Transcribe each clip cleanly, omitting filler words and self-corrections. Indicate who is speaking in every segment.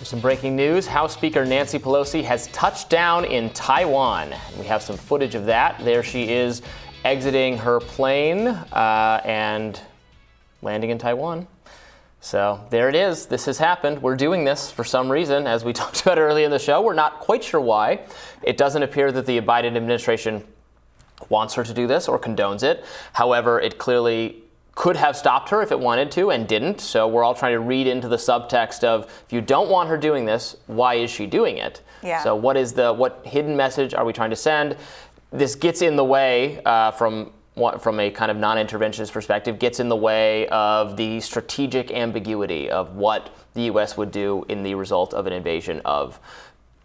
Speaker 1: Some breaking news. House Speaker Nancy Pelosi has touched down in Taiwan. We have some footage of that. There she is exiting her plane and landing in Taiwan. So there it is. This has happened. We're doing this for some reason, as we talked about earlier in the show. We're not quite sure why. It doesn't appear that the Biden administration wants her to do this or condones it. However, it clearly could have stopped her if it wanted to and didn't. So we're all trying to read into the subtext of, if you don't want her doing this, why is she doing it?
Speaker 2: Yeah.
Speaker 1: So what hidden message are we trying to send? This gets in the way from a kind of non-interventionist perspective, gets in the way of the strategic ambiguity of what the U.S. would do in the result of an invasion of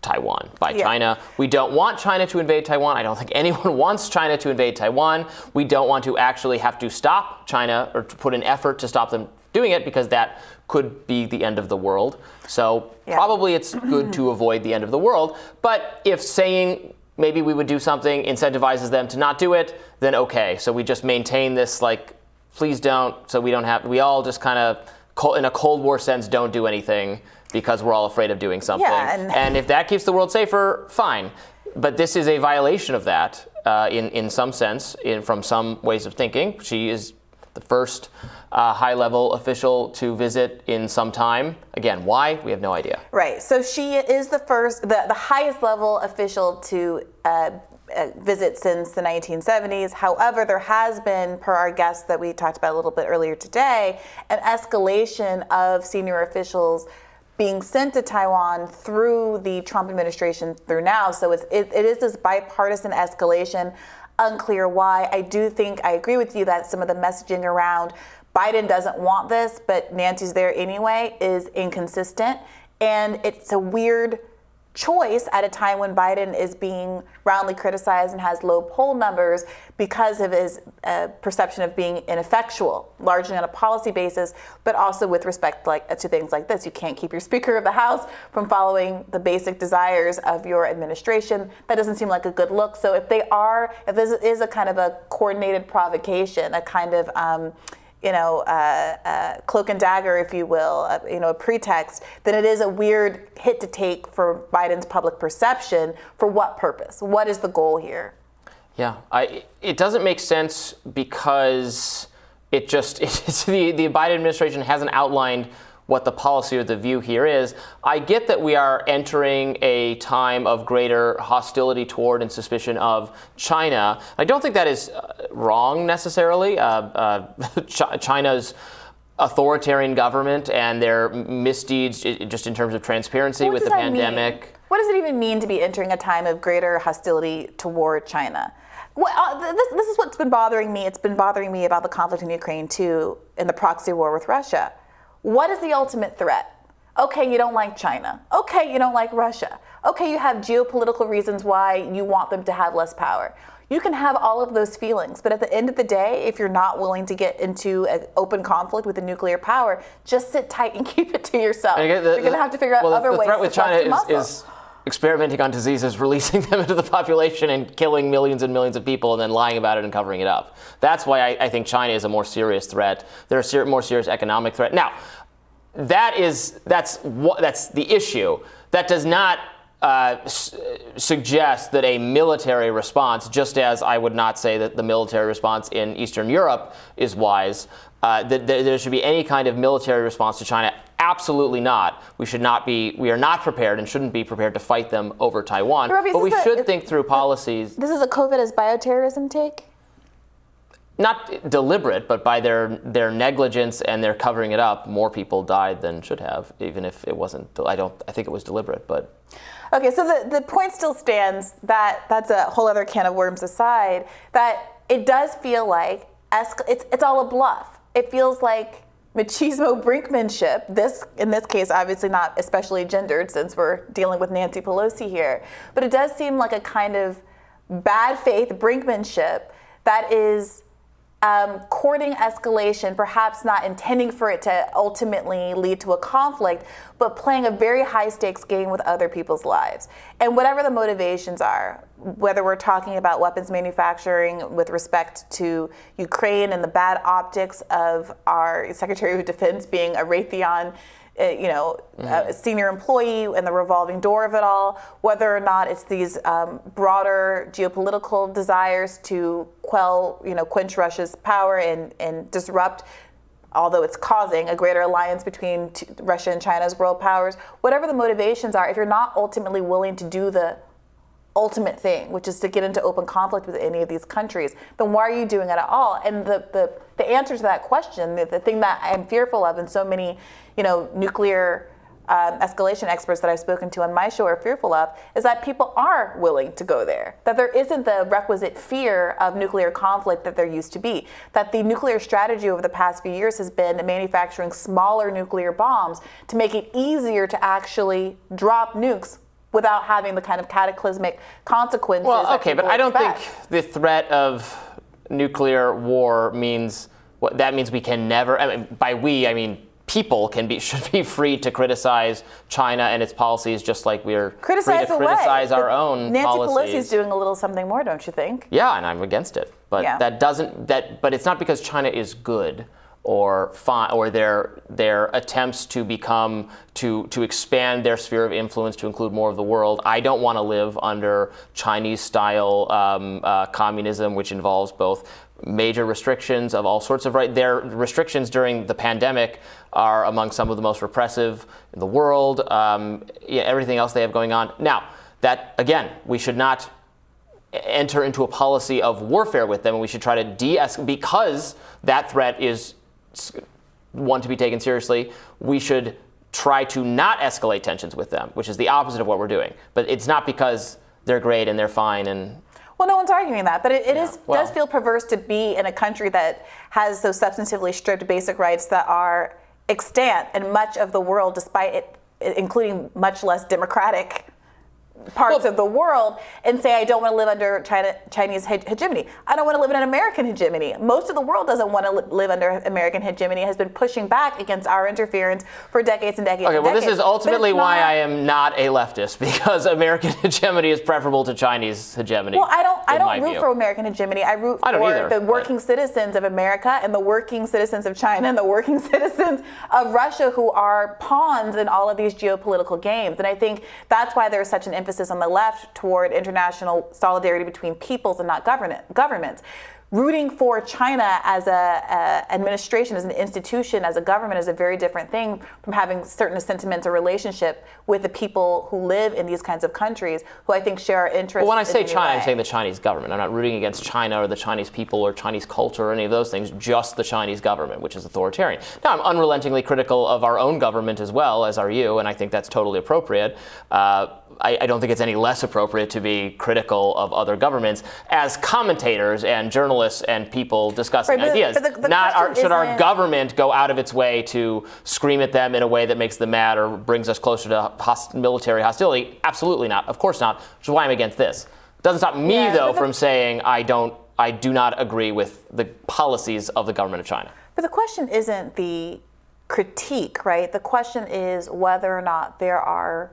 Speaker 1: Taiwan by China. We don't want China to invade Taiwan. I don't think anyone wants China to invade Taiwan. We don't want to actually have to stop China or to put an effort to stop them doing it, because that could be the end of the world. So probably it's good to avoid the end of the world. But if saying maybe we would do something incentivizes them to not do it, then okay. So we just maintain this, like, please don't, so we all just kind of, in a Cold War sense, don't do anything because we're all afraid of doing something.
Speaker 2: Yeah,
Speaker 1: and if that keeps the world safer, fine. But this is a violation of that in some sense, from some ways of thinking. She is the first high-level official to visit in some time. Again, why? We have no idea.
Speaker 2: Right. So she is the highest level official to visit since the 1970s. However, there has been, per our guest that we talked about a little bit earlier today, an escalation of senior officials being sent to Taiwan through the Trump administration through now. So it is this bipartisan escalation. Unclear why. I do think, I agree with you that some of the messaging around Biden doesn't want this, but Nancy's there anyway, is inconsistent. And it's a weird choice at a time when Biden is being roundly criticized and has low poll numbers because of his perception of being ineffectual, largely on a policy basis, but also with respect to things like this. You can't keep your Speaker of the House from following the basic desires of your administration. That doesn't seem like a good look. So if this is a kind of a coordinated provocation, a kind of cloak and dagger, if you will, a pretext, then it is a weird hit to take for Biden's public perception. For what purpose? What is the goal here?
Speaker 1: Yeah, it doesn't make sense because the Biden administration hasn't outlined what the policy or the view here is. I get that we are entering a time of greater hostility toward and suspicion of China. I don't think that is wrong necessarily. China's authoritarian government and their misdeeds, just in terms of transparency with the pandemic.
Speaker 2: What does it even mean to be entering a time of greater hostility toward China? Well, this is what's been bothering me. It's been bothering me about the conflict in Ukraine too, in the proxy war with Russia. What is the ultimate threat? Okay, you don't like China. Okay, you don't like Russia. Okay, you have geopolitical reasons why you want them to have less power. You can have all of those feelings, but at the end of the day, if you're not willing to get into an open conflict with a nuclear power, just sit tight and keep it to yourself. You're going to have to figure out other ways to
Speaker 1: flex the muscle. The threat with China is experimenting on diseases, releasing them into the population and killing millions and millions of people and then lying about it and covering it up. That's why I think China is a more serious threat. They're a more serious economic threat. Now, that's the issue. That does not suggest that a military response, just as I would not say that the military response in Eastern Europe is wise, that there should be any kind of military response to China. Absolutely not. We are not prepared and shouldn't be prepared to fight them over Taiwan. Robby, but we should think through policies.
Speaker 2: This is a COVID as bioterrorism take?
Speaker 1: Not deliberate, but by their negligence and their covering it up, more people died than should have, even if it wasn't. I think it was deliberate, but.
Speaker 2: Okay, so the point still stands that that's a whole other can of worms aside, that it does feel like it's all a bluff. It feels like machismo brinkmanship, in this case obviously not especially gendered since we're dealing with Nancy Pelosi here, but it does seem like a kind of bad faith brinkmanship that is courting escalation, perhaps not intending for it to ultimately lead to a conflict, but playing a very high stakes game with other people's lives. And whatever the motivations are, whether we're talking about weapons manufacturing with respect to Ukraine and the bad optics of our Secretary of Defense being a Raytheon a senior employee and the revolving door of it all, whether or not it's these broader geopolitical desires to quench Russia's power and disrupt, although it's causing a greater alliance between Russia and China as world powers. Whatever the motivations are, if you're not ultimately willing to do the ultimate thing, which is to get into open conflict with any of these countries, then why are you doing it at all? And the answer to that question, the thing that I'm fearful of, and so many, nuclear escalation experts that I've spoken to on my show are fearful of, is that people are willing to go there. That there isn't the requisite fear of nuclear conflict that there used to be. That the nuclear strategy over the past few years has been manufacturing smaller nuclear bombs to make it easier to actually drop nukes without having the kind of cataclysmic consequences.
Speaker 1: Well, okay, but I don't
Speaker 2: expect.
Speaker 1: think the threat of nuclear war means that means we can never. I mean, by we, I mean people should be free to criticize China and its policies, just like we're free to criticize our own
Speaker 2: Nancy
Speaker 1: policies.
Speaker 2: Nancy Pelosi's doing a little something more, don't you think?
Speaker 1: Yeah, and I'm against it, but But it's not because China is good or fine, or their attempts to expand their sphere of influence to include more of the world. I don't want to live under Chinese-style communism, which involves both major restrictions of all sorts of Their restrictions during the pandemic are among some of the most repressive in the world. Everything else they have going on. Now, that again, we should not enter into a policy of warfare with them, and we should try to de-escalate because that threat is one to be taken seriously. We should try to not escalate tensions with them, which is the opposite of what we're doing. But it's not because they're great and they're fine and.
Speaker 2: Well, no one's arguing that, but it does feel perverse to be in a country that has so substantively stripped basic rights that are extant in much of the world, despite it, including much less democratic parts of the world, and say, I don't want to live under Chinese hegemony. I don't want to live in an American hegemony. Most of the world doesn't want to live under American hegemony, has been pushing back against our interference for decades and decades.
Speaker 1: Okay,
Speaker 2: and
Speaker 1: well,
Speaker 2: decades.
Speaker 1: This is ultimately why I am not a leftist, because American hegemony is preferable to Chinese hegemony.
Speaker 2: Well, I don't root for American hegemony. I root for the working citizens of America and the working citizens of China and the working citizens of Russia who are pawns in all of these geopolitical games. And I think that's why there's such an emphasis on the left toward international solidarity between peoples and not governments. Rooting for China as a administration, as an institution, as a government is a very different thing from having certain sentiments or relationship with the people who live in these kinds of countries who I think share our interests.
Speaker 1: Well, when I say China, I'm saying the Chinese government. I'm not rooting against China or the Chinese people or Chinese culture or any of those things, just the Chinese government, which is authoritarian. Now, I'm unrelentingly critical of our own government as well, as are you, and I think that's totally appropriate. I don't think it's any less appropriate to be critical of other governments as commentators and journalists and people discussing ideas. Should our government go out of its way to scream at them in a way that makes them mad or brings us closer to military hostility? Absolutely not. Of course not. Which is why I'm against this. It doesn't stop me, though, from saying I do not agree with the policies of the government of China.
Speaker 2: But the question isn't the critique, right? The question is whether or not there are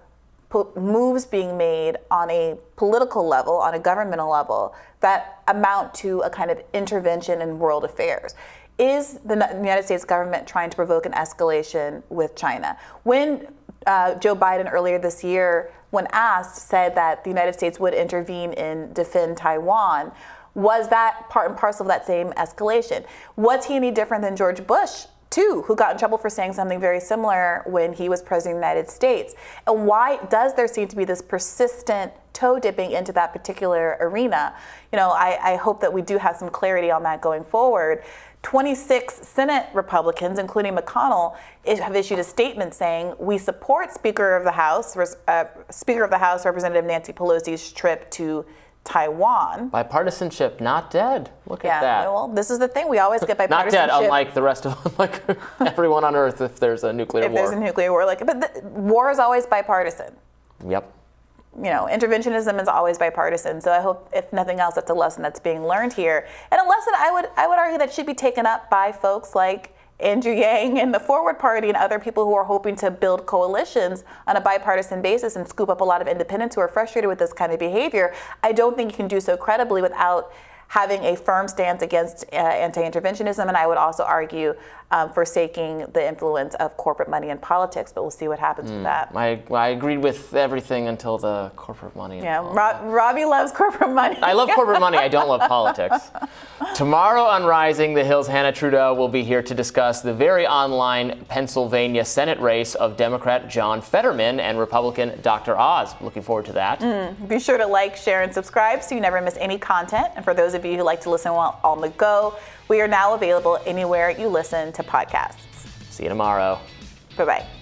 Speaker 2: moves being made on a political level, on a governmental level, that amount to a kind of intervention in world affairs. Is the United States government trying to provoke an escalation with China? When Joe Biden earlier this year, when asked, said that the United States would intervene and defend Taiwan, was that part and parcel of that same escalation? Was he any different than George Bush, too, who got in trouble for saying something very similar when he was president of the United States? And why does there seem to be this persistent toe dipping into that particular arena? I hope that we do have some clarity on that going forward. 26 Senate Republicans, including McConnell, have issued a statement saying we support Speaker of the House Representative Nancy Pelosi's trip to Taiwan.
Speaker 1: Bipartisanship, not dead. Look at that.
Speaker 2: Well, this is the thing. We always get bipartisanship.
Speaker 1: Not dead, unlike the rest of everyone on Earth if there's a nuclear war.
Speaker 2: If there's a nuclear war. But war is always bipartisan.
Speaker 1: Yep.
Speaker 2: Interventionism is always bipartisan. So I hope, if nothing else, that's a lesson that's being learned here. And a lesson I would argue that should be taken up by folks like Andrew Yang and the Forward Party and other people who are hoping to build coalitions on a bipartisan basis and scoop up a lot of independents who are frustrated with this kind of behavior. I don't think you can do so credibly without having a firm stance against anti-interventionism, and I would also argue forsaking the influence of corporate money in politics, but we'll see what happens with that.
Speaker 1: I agreed with everything until the corporate money.
Speaker 2: Yeah, Robby loves corporate money.
Speaker 1: I love corporate money. I don't love politics. Tomorrow on Rising, the Hill's Hannah Trudeau will be here to discuss the very online Pennsylvania Senate race of Democrat John Fetterman and Republican Dr. Oz. Looking forward to that.
Speaker 2: Be sure to like, share, and subscribe so you never miss any content. And for those of you who like to listen while on the go, we are now available anywhere you listen to podcasts.
Speaker 1: See you tomorrow.
Speaker 2: Bye-bye.